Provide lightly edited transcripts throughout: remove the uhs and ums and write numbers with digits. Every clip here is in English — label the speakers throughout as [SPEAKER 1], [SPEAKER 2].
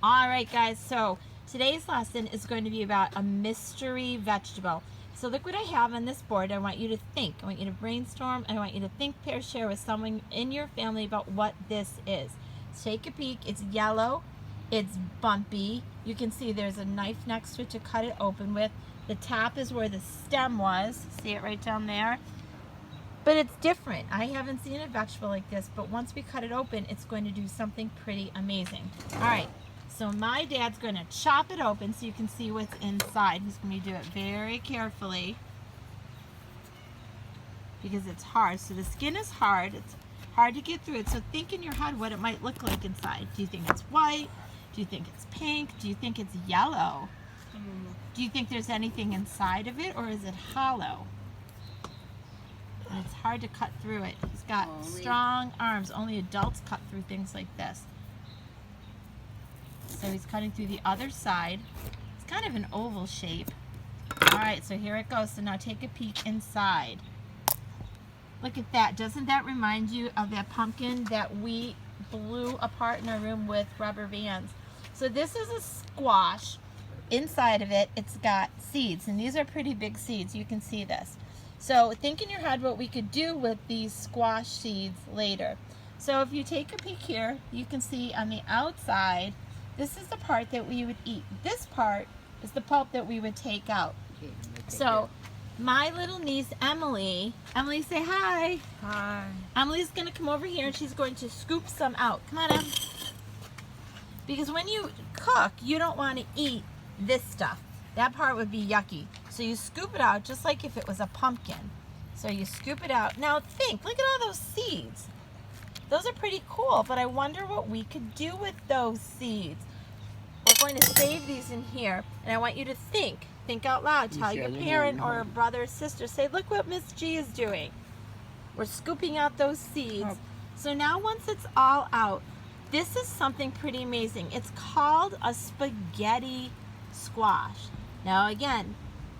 [SPEAKER 1] All right, guys, so today's lesson is going to be about a mystery vegetable. So look what I have on this board. I want you to think. I want you to brainstorm. I want you to think, pair, share with someone in your family about what this is. Take a peek. It's yellow. It's bumpy. You can see there's a knife next to it to cut it open with. The top is where the stem was. See it right down there? But it's different. I haven't seen a vegetable like this, but once we cut it open, it's going to do something pretty amazing. All right, so my dad's going to chop it open so you can see what's inside. He's going to do it very carefully because it's hard. So the skin is hard. It's hard to get through it. So think in your head what it might look like inside. Do you think it's white? Do you think it's pink? Do you think it's yellow? Do you think there's anything inside of it, or is it hollow? And it's hard to cut through it. He's got strong arms. Only adults cut through things like this. So he's cutting through the other side. It's kind of an oval shape. All right, so here it goes. So now take a peek inside. Look at that. Doesn't that remind you of that pumpkin that we blew apart in our room with rubber bands? So this is a squash. Inside of it, it's got seeds, and these are pretty big seeds. You can see this. So think in your head what we could do with these squash seeds later. So if you take a peek here, you can see on the outside, this is the part that we would eat. This part is the pulp that we would take out. So my little niece, Emily, say hi.
[SPEAKER 2] Hi.
[SPEAKER 1] Emily's going to come over here and she's going to scoop some out. Come on, Em. Because when you cook, you don't want to eat this stuff. That part would be yucky. So you scoop it out just like if it was a pumpkin. So you scoop it out. Now think, look at all those seeds. Those are pretty cool, but I wonder what we could do with those seeds. We're going to save these in here, and I want you to think out loud. Tell your parent or a brother or sister, say, look what Miss G is doing. We're scooping out those seeds. So now once it's all out, this is something pretty amazing. It's called a spaghetti squash. Now again,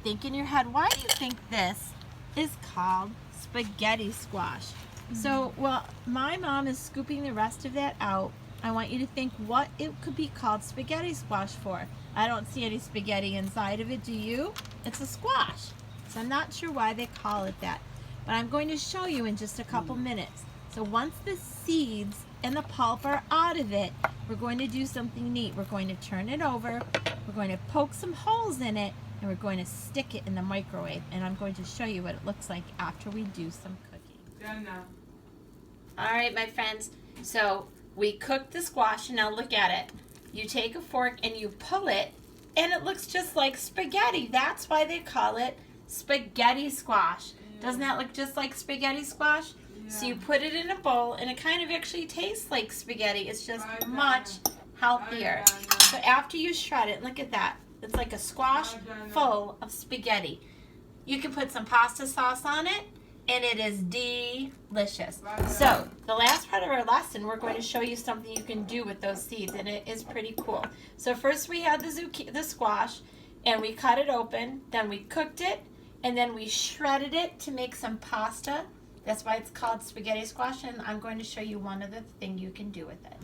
[SPEAKER 1] think in your head, why do you think this is called spaghetti squash? So, well, my mom is scooping the rest of that out. I want you to think what it could be called spaghetti squash for. I don't see any spaghetti inside of it, do you? It's a squash. So I'm not sure why they call it that. But I'm going to show you in just a couple minutes. So once the seeds and the pulp are out of it, we're going to do something neat. We're going to turn it over. We're going to poke some holes in it, and we're going to stick it in the microwave. And I'm going to show you what it looks like after we do some cooking.
[SPEAKER 2] Done now.
[SPEAKER 1] All right, my friends. So we cooked the squash, and now look at it. You take a fork and you pull it, and it looks just like spaghetti. That's why they call it spaghetti squash. Doesn't that look just like spaghetti squash? Yeah. So you put it in a bowl, and it kind of actually tastes like spaghetti. It's just much healthier. So after you shred it, look at that. It's like a squash full of spaghetti. You can put some pasta sauce on it, and it is delicious. So the last part of our lesson, we're going to show you something you can do with those seeds, and it is pretty cool. So first we had the squash, and we cut it open. Then we cooked it, and then we shredded it to make some pasta. That's why it's called spaghetti squash, and I'm going to show you one other thing you can do with it.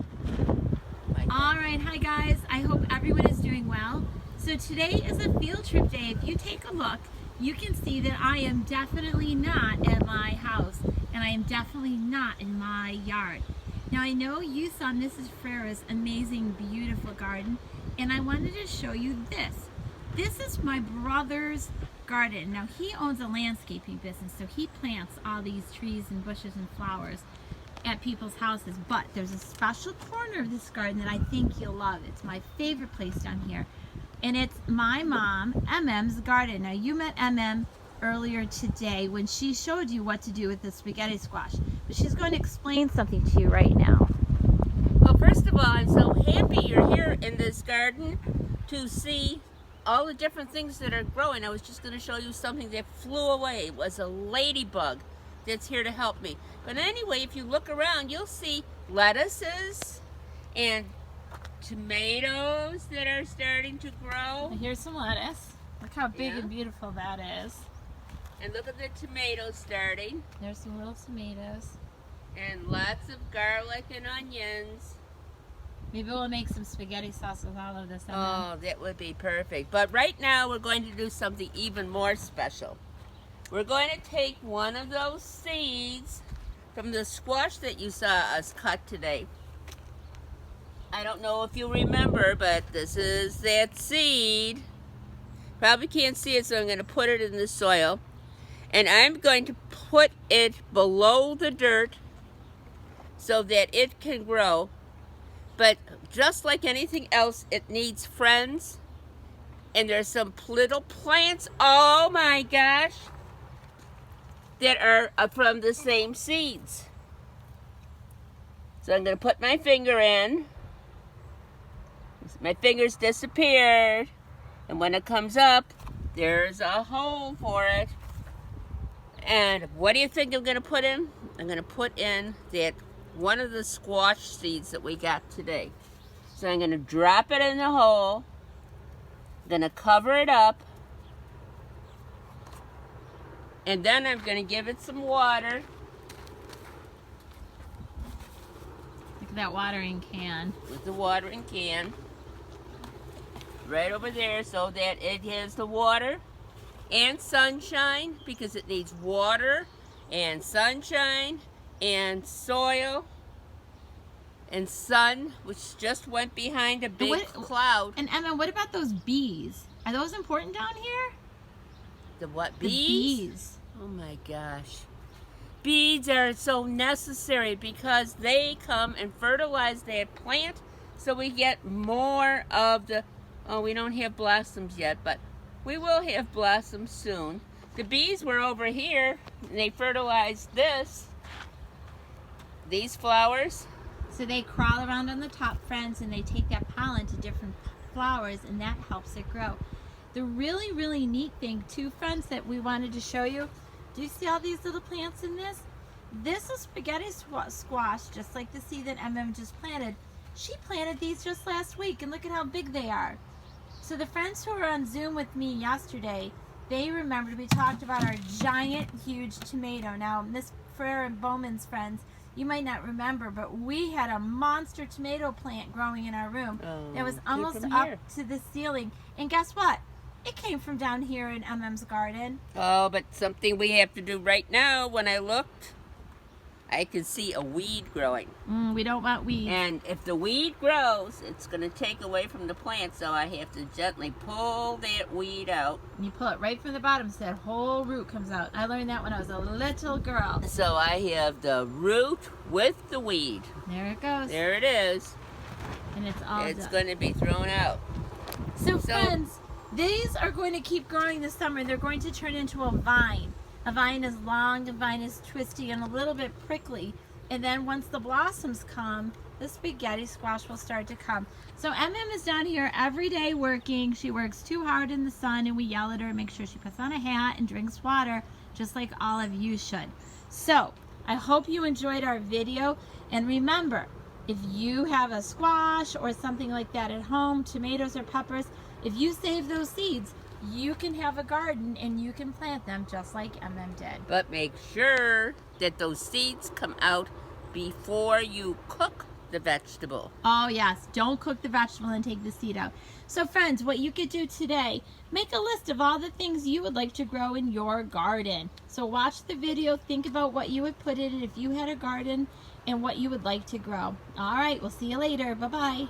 [SPEAKER 1] All right, hi guys. I hope everyone is doing well. So today is a field trip day. If you take a look, you can see that I am definitely not at my house, and I am definitely not in my yard. Now I know you saw Mrs. Ferrera's amazing, beautiful garden, and I wanted to show you this. This is my brother's garden. Now he owns a landscaping business, so he plants all these trees and bushes and flowers at people's houses, but there's a special corner of this garden that I think you'll love. It's my favorite place down here. And it's my mom, MM's garden. Now you met MM earlier today when she showed you what to do with the spaghetti squash. But she's going to explain something to you right now.
[SPEAKER 3] Well, first of all, I'm so happy you're here in this garden to see all the different things that are growing. I was just going to show you something that flew away. It was a ladybug that's here to help me. But anyway, if you look around, you'll see lettuces and tomatoes that are starting to grow.
[SPEAKER 1] Here's some lettuce. Look how big and beautiful that is.
[SPEAKER 3] And look at the tomatoes starting.
[SPEAKER 1] There's some little tomatoes.
[SPEAKER 3] And lots of garlic and onions.
[SPEAKER 1] Maybe we'll make some spaghetti sauce with all of this.
[SPEAKER 3] Oh, that would be perfect. But right now we're going to do something even more special. We're going to take one of those seeds from the squash that you saw us cut today. I don't know if you remember, but this is that seed. Probably can't see it, so I'm going to put it in the soil. And I'm going to put it below the dirt so that it can grow. But just like anything else, it needs friends. And there's some little plants, oh my gosh, that are from the same seeds. So I'm going to put my finger in. My finger's disappeared. And when it comes up, there's a hole for it. And what do you think I'm going to put in? I'm going to put in that one of the squash seeds that we got today. So I'm going to drop it in the hole. I'm going to cover it up. And then I'm going to give it some water.
[SPEAKER 1] Look at that watering can.
[SPEAKER 3] With the watering can. Right over there so that it has the water and sunshine, because it needs water and sunshine and soil and sun, which just went behind a big cloud.
[SPEAKER 1] And Emma, what about those bees? Are those important down here?
[SPEAKER 3] The what?
[SPEAKER 1] The
[SPEAKER 3] Bees?
[SPEAKER 1] bees.
[SPEAKER 3] Oh my gosh. Bees are so necessary because they come and fertilize that plant so we get more of the, oh, we don't have blossoms yet, but we will have blossoms soon. The bees were over here and they fertilized these flowers.
[SPEAKER 1] So they crawl around on the top, friends, and they take that pollen to different flowers, and that helps it grow. The really, really neat thing, too, friends, that we wanted to show you, do you see all these little plants in this? This is spaghetti squash, just like the seed that MM just planted. She planted these just last week, and look at how big they are. So the friends who were on Zoom with me yesterday, they remembered we talked about our giant, huge tomato. Now, Miss Ferrer and Bowman's friends, you might not remember, but we had a monster tomato plant growing in our room that was almost up to the ceiling. And guess what? It came from down here in MM's garden.
[SPEAKER 3] Oh, but something we have to do right now, when I looked, I could see a weed growing.
[SPEAKER 1] We don't want weeds.
[SPEAKER 3] And if the weed grows, it's going to take away from the plant, so I have to gently pull that weed out.
[SPEAKER 1] You pull it right from the bottom so that whole root comes out. I learned that when I was a little girl.
[SPEAKER 3] So I have the root with the weed.
[SPEAKER 1] There it goes.
[SPEAKER 3] There it is.
[SPEAKER 1] And it's all
[SPEAKER 3] It's
[SPEAKER 1] done.
[SPEAKER 3] going to be thrown out.
[SPEAKER 1] So friends, these are going to keep growing this summer. They're going to turn into a vine. A vine is long, a vine is twisty, and a little bit prickly. And then once the blossoms come, the spaghetti squash will start to come. So MM is down here every day working. She works too hard in the sun, and we yell at her and make sure she puts on a hat and drinks water, just like all of you should. So I hope you enjoyed our video. And remember, if you have a squash or something like that at home, tomatoes or peppers, if you save those seeds, you can have a garden and you can plant them just like MM did.
[SPEAKER 3] But make sure that those seeds come out before you cook the vegetable.
[SPEAKER 1] Oh yes, don't cook the vegetable and take the seed out. So friends, what you could do today, make a list of all the things you would like to grow in your garden. So watch the video, think about what you would put in it if you had a garden and what you would like to grow. All right, we'll see you later. Bye-bye.